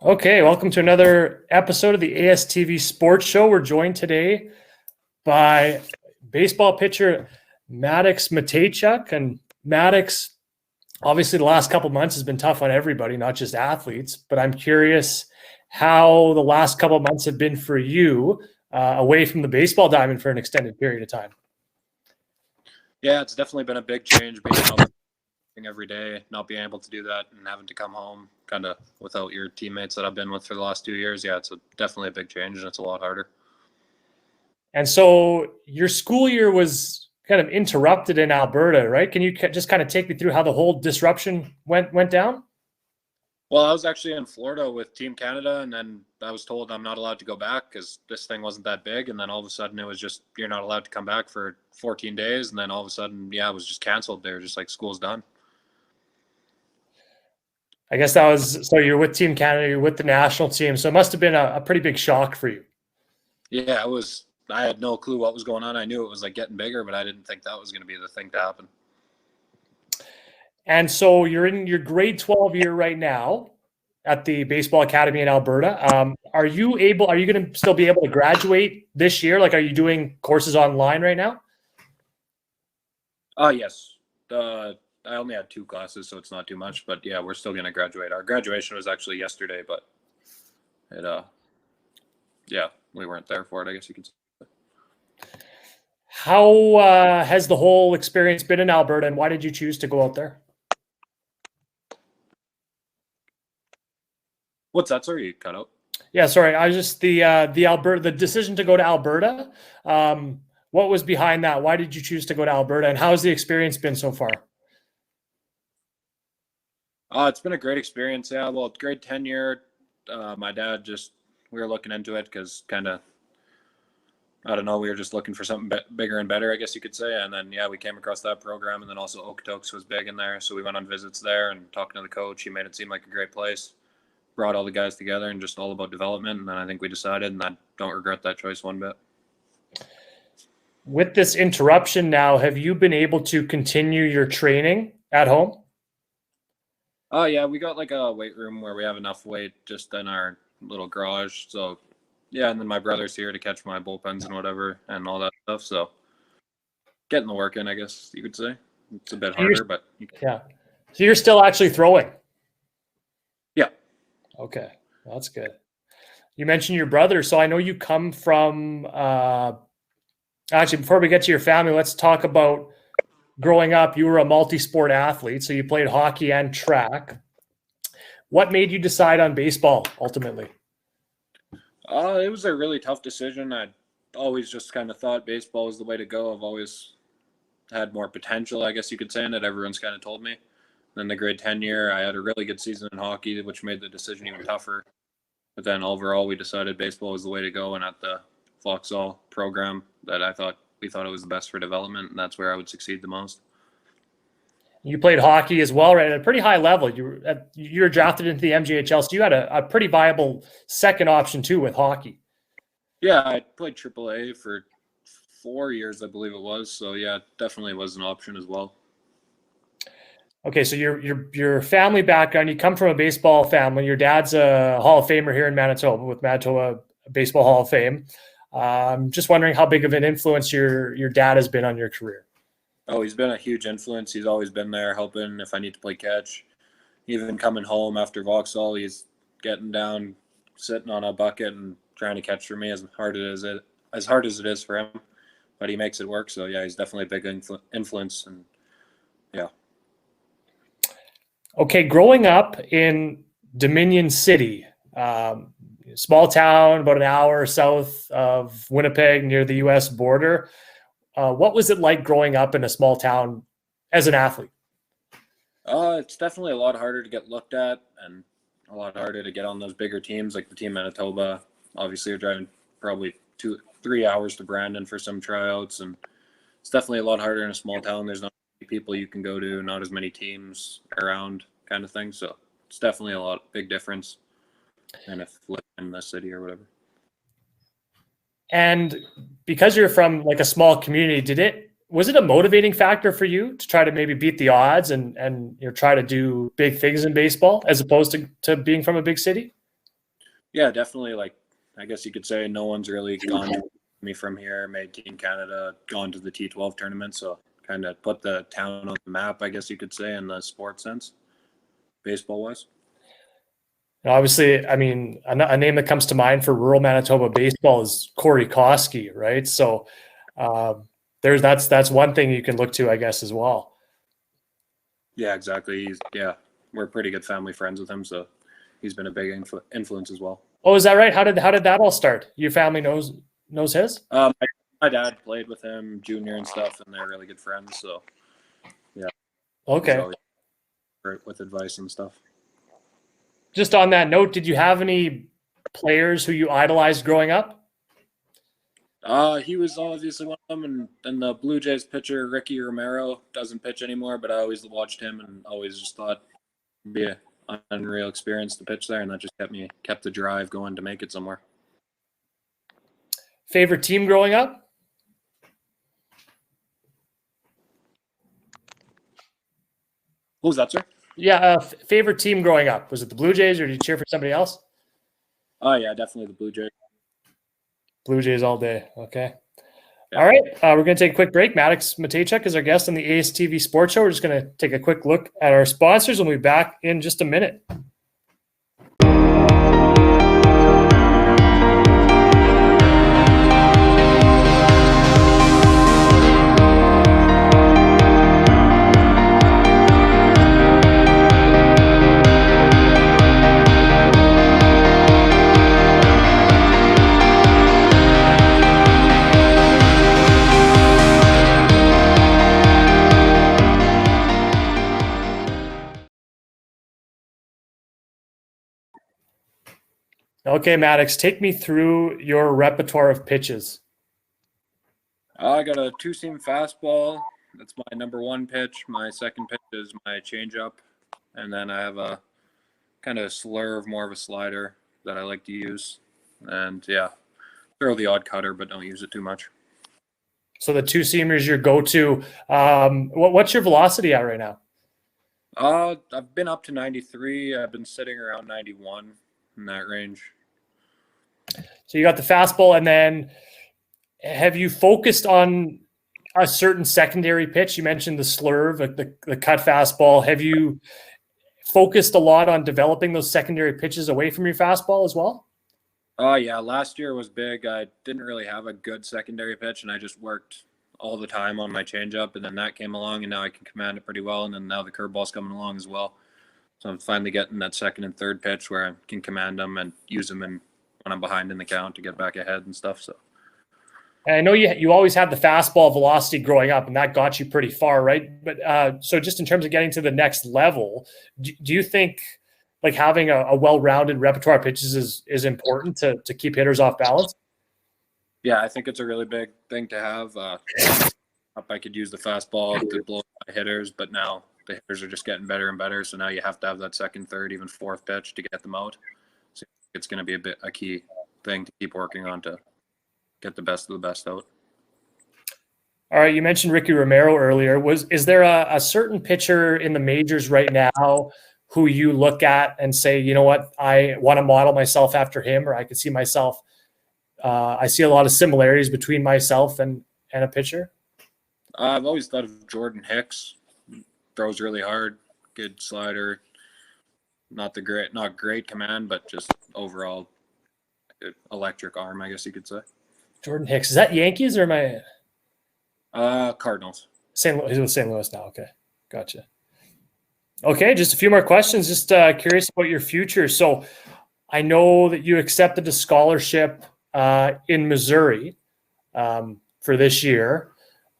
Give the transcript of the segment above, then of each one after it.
Okay, welcome to another episode of the ASTV Sports Show. We're joined today by baseball pitcher Maddux Mateychuk. And Maddux, obviously the last couple of months has been tough on everybody, not just athletes, but I'm curious how the last couple of months have been for you away from the baseball diamond for an extended period of time. Yeah, it's definitely been a big change being out every day, not being able to do that and having to come home kind of without your teammates that I've been with for the last 2 years. Yeah, it's definitely a big change and it's a lot harder. And so your school year was kind of interrupted in Alberta, right? Can you just kind of take me through how the whole disruption went down? Well, I was actually in Florida with Team Canada, and then I was told I'm not allowed to go back because this thing wasn't that big. And then all of a sudden it was just, you're not allowed to come back for 14 days. And then all of a sudden, yeah, it was just canceled. They were just like, school's done. I guess that was, so you're with Team Canada, you're with the national team. So it must have been a pretty big shock for you. Yeah, it was. I had no clue what was going on. I knew it was like getting bigger, but I didn't think that was going to be the thing to happen. And so you're in your grade 12 year right now at the Baseball Academy in Alberta. Are you going to still be able to graduate this year? Like, are you doing courses online right now? Yes. I only had 2 classes, so it's not too much. But yeah, we're still going to graduate. Our graduation was actually yesterday, but yeah, we weren't there for it, I guess you could say. How has the whole experience been in Alberta, and why did you choose to go out there? What's that? Sorry, you cut out. Yeah, sorry. I was just the decision to go to Alberta. What was behind that? Why did you choose to go to Alberta, and how has the experience been so far? It's been a great experience. Yeah, well, grade 10 year, my dad we were looking into it because kind of, I don't know, we were just looking for something bigger and better, I guess you could say. And then, yeah, we came across that program, and then also Okotoks was big in there. So we went on visits there and talking to the coach. He made it seem like a great place, brought all the guys together and just all about development. And then I think we decided, and I don't regret that choice one bit. With this interruption now, have you been able to continue your training at home? Oh, yeah, we got like a weight room where we have enough weight just in our little garage. So, yeah, and then my brother's here to catch my bullpens and whatever and all that stuff. So, getting the work in, I guess you could say. It's a bit harder, but yeah. So you're still actually throwing? Yeah. Okay, that's good. You mentioned your brother, so I know you come from. Actually, before we get to your family, let's talk about growing up. You were a multi-sport athlete, so you played hockey and track. What made you decide on baseball ultimately? It was a really tough decision. I always just kind of thought baseball was the way to go. I've always had more potential, I guess you could say, in it. Everyone's kind of told me. Then the grade 10 year, I had a really good season in hockey, which made the decision even tougher. But then overall, we decided baseball was the way to go. And at the Vauxhall program that we thought it was the best for development, and that's where I would succeed the most. You played hockey as well, right? At a pretty high level. You were drafted into the MJHL, so you had a pretty viable second option too with hockey. Yeah, I played AAA for 4 years, I believe it was. So yeah, it definitely was an option as well. Okay, so your family background, you come from a baseball family. Your dad's a Hall of Famer here in Manitoba with Manitoba Baseball Hall of Fame. Just wondering how big of an influence your dad has been on your career. Oh, he's been a huge influence. He's always been there helping if I need to play catch. Even coming home after Vauxhall, he's getting down, sitting on a bucket and trying to catch for me as hard as it is for him. But he makes it work. So, yeah, he's definitely a big influence. And, yeah. Okay, growing up in Dominion City, small town about an hour south of Winnipeg near the U.S. border. What was it like growing up in a small town as an athlete? It's definitely a lot harder to get looked at and a lot harder to get on those bigger teams like the team Manitoba. Obviously, you're driving probably 2-3 hours to Brandon for some tryouts, and it's definitely a lot harder in a small town. There's not many people you can go to, not as many teams around kind of thing. So it's definitely a big difference than if living in the city or whatever. And because you're from like a small community, was it a motivating factor for you to try to maybe beat the odds and try to do big things in baseball as opposed to being from a big city? Yeah, definitely. Like, I guess you could say no one's really gone to me from here, made Team Canada, gone to the T12 tournament. So kind of put the town on the map, I guess you could say, in the sports sense, baseball-wise. And obviously, I mean, a name that comes to mind for rural Manitoba baseball is Corey Koski, right? So that's one thing you can look to, I guess, as well. Yeah, exactly. We're pretty good family friends with him, so he's been a big influence as well. Oh, is that right? How did that all start? Your family knows his? My dad played with him junior and stuff, and they're really good friends. So yeah, he's Okay. always great with advice and stuff. Just on that note, did you have any players who you idolized growing up? He was obviously one of them, and the Blue Jays pitcher Ricky Romero doesn't pitch anymore, but I always watched him and always just thought it'd be an unreal experience to pitch there, and that just kept the drive going to make it somewhere. Favorite team growing up? What was that, sir? Yeah, favorite team growing up. Was it the Blue Jays or did you cheer for somebody else? Oh yeah, definitely the Blue Jays. Blue Jays all day. Okay. Yeah. All right. We're going to take a quick break. Maddux Mateychuk is our guest on the ASTV Sports Show. We're just going to take a quick look at our sponsors and we'll be back in just a minute. Okay, Maddux, take me through your repertoire of pitches. I got a two-seam fastball. That's my number one pitch. My second pitch is my changeup, and then I have a kind of slurve, more of a slider that I like to use. And yeah, throw the odd cutter, but don't use it too much. So the two seamers your go-to. What's your velocity at right now? I've been up to 93. I've been sitting around 91 in that range. So you got the fastball, and then have you focused on a certain secondary pitch? You mentioned the slurve, the cut fastball. Have you focused a lot on developing those secondary pitches away from your fastball as well? Yeah, last year was big. I didn't really have a good secondary pitch, and I just worked all the time on my changeup, and then that came along, and now I can command it pretty well, and then now the curveball's coming along as well. So I'm finally getting that second and third pitch where I can command them and use them when I'm behind in the count to get back ahead and stuff. So And I know you always had the fastball velocity growing up, and that got you pretty far, right? But so just in terms of getting to the next level, do you think like having a well-rounded repertoire of pitches is important to keep hitters off balance? yeah, I think it's a really big thing to have. I could use the fastball to blow my hitters, but now the hitters are just getting better and better. So now you have to have that second, third, even fourth pitch to get them out. So it's going to be a key thing to keep working on to get the best of the best out. All right, you mentioned Ricky Romero earlier. Is there a certain pitcher in the majors right now who you look at and say, you know what, I want to model myself after him, or I could see myself? I see a lot of similarities between myself and a pitcher. I've always thought of Jordan Hicks. Throws really hard, good slider. Not great command, but just overall electric arm, I guess you could say. Jordan Hicks, is that Yankees or am I? Cardinals. He's with St. Louis now. Okay, gotcha. Okay, just a few more questions. Just curious about your future. So I know that you accepted a scholarship in Missouri for this year.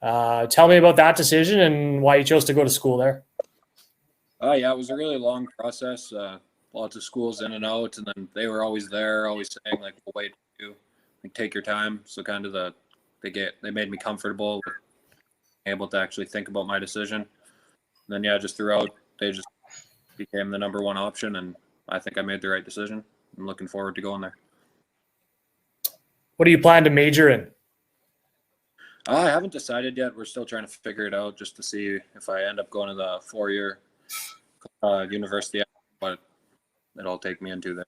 Tell me about that decision and why you chose to go to school there. Yeah, it was a really long process. Lots of schools in and out, and then they were always there, always saying like, "We'll wait for you, like take your time." So kind of they made me comfortable with able to actually think about my decision. And then yeah, just throughout they just became the number one option, and I think I made the right decision. I'm looking forward to going there. What do you plan to major in? I haven't decided yet. We're still trying to figure it out just to see if I end up going to the 4-year university, what it'll take me into there.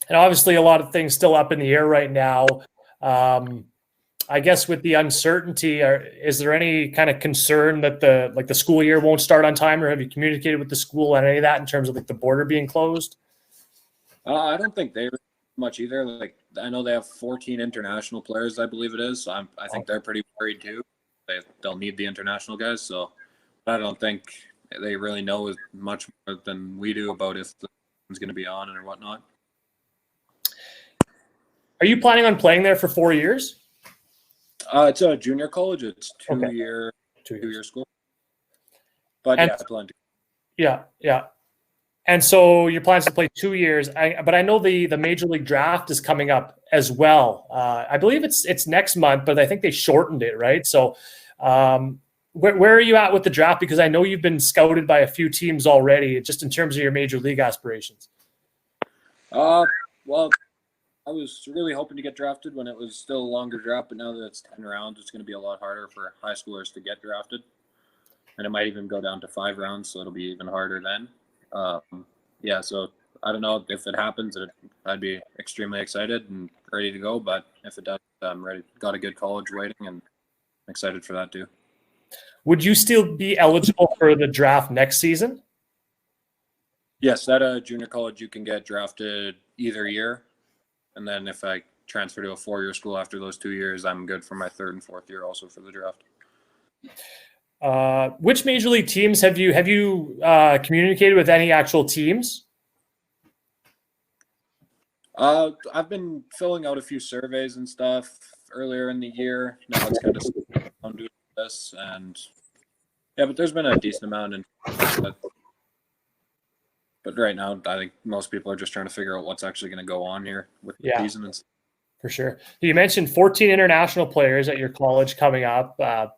And obviously a lot of things still up in the air right now. I guess with the uncertainty, is there any kind of concern that the school year won't start on time, or have you communicated with the school on any of that in terms of like the border being closed? I don't think they much either. Like I know they have 14 international players, I believe it is. So I think they're pretty worried too. They'll need the international guys. So I don't think they really know as much more than we do about if the one's going to be on or whatnot. Are you planning on playing there for 4 years? It's a junior college. It's two-year school. But I plan to. Yeah. And so your plans to play 2 years, but I know the Major League Draft is coming up as well. I believe it's next month, but I think they shortened it, right? So where are you at with the draft? Because I know you've been scouted by a few teams already, just in terms of your Major League aspirations. Well, I was really hoping to get drafted when it was still a longer draft, but now that it's 10 rounds, it's going to be a lot harder for high schoolers to get drafted. And it might even go down to 5 rounds, so it'll be even harder then. So I don't know if it happens. I'd be extremely excited and ready to go, but if it does, I'm ready. Got a good college waiting and excited for that too. Would you still be eligible for the draft next season? Yes, at a junior college, you can get drafted either year. And then if I transfer to a 4-year school after those 2 years, I'm good for my 3rd and 4th year also for the draft. Which Major League teams have you communicated with? Any actual teams? I've been filling out a few surveys and stuff earlier in the year. Now it's kind of I'm doing this, and but there's been a decent amount. But right now, I think most people are just trying to figure out what's actually going to go on here with the season and stuff. For sure. You mentioned 14 international players at your college coming up. I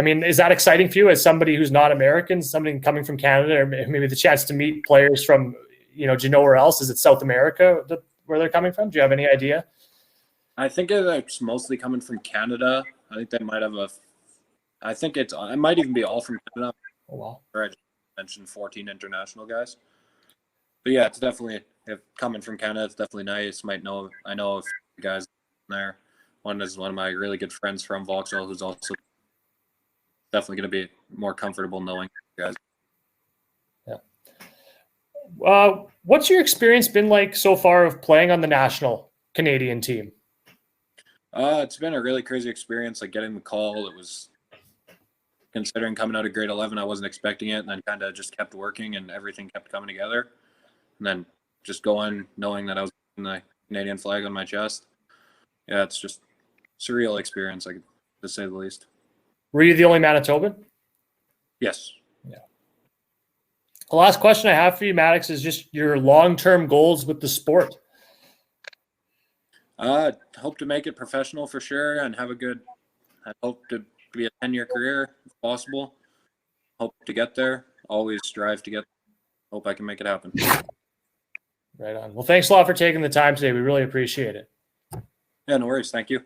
mean, is that exciting for you as somebody who's not American, somebody coming from Canada, or maybe the chance to meet players from, do you know where else? Is it South America where they're coming from? Do you have any idea? I think it's mostly coming from Canada. I think they might have it might even be all from Canada. Oh, wow. I mentioned 14 international guys. But yeah, it's definitely, if coming from Canada, it's definitely nice. I know a few guys there. One is one of my really good friends from Vauxhall, who's also definitely going to be more comfortable knowing guys. Yeah. What's your experience been like so far of playing on the national Canadian team? It's been a really crazy experience. Like getting the call, it was, considering coming out of grade 11, I wasn't expecting it, and then kind of just kept working, and everything kept coming together. And then just going, knowing that I was in the Canadian flag on my chest. Yeah, it's just a surreal experience, to say the least. Were you the only Manitoban? Yes. Yeah. The last question I have for you, Maddux, is just your long-term goals with the sport. Hope to make it professional for sure, and I hope to be a 10-year career if possible. Hope to get there. Always strive to get there. Hope I can make it happen. Right on. Well, thanks a lot for taking the time today. We really appreciate it. Yeah, no worries. Thank you.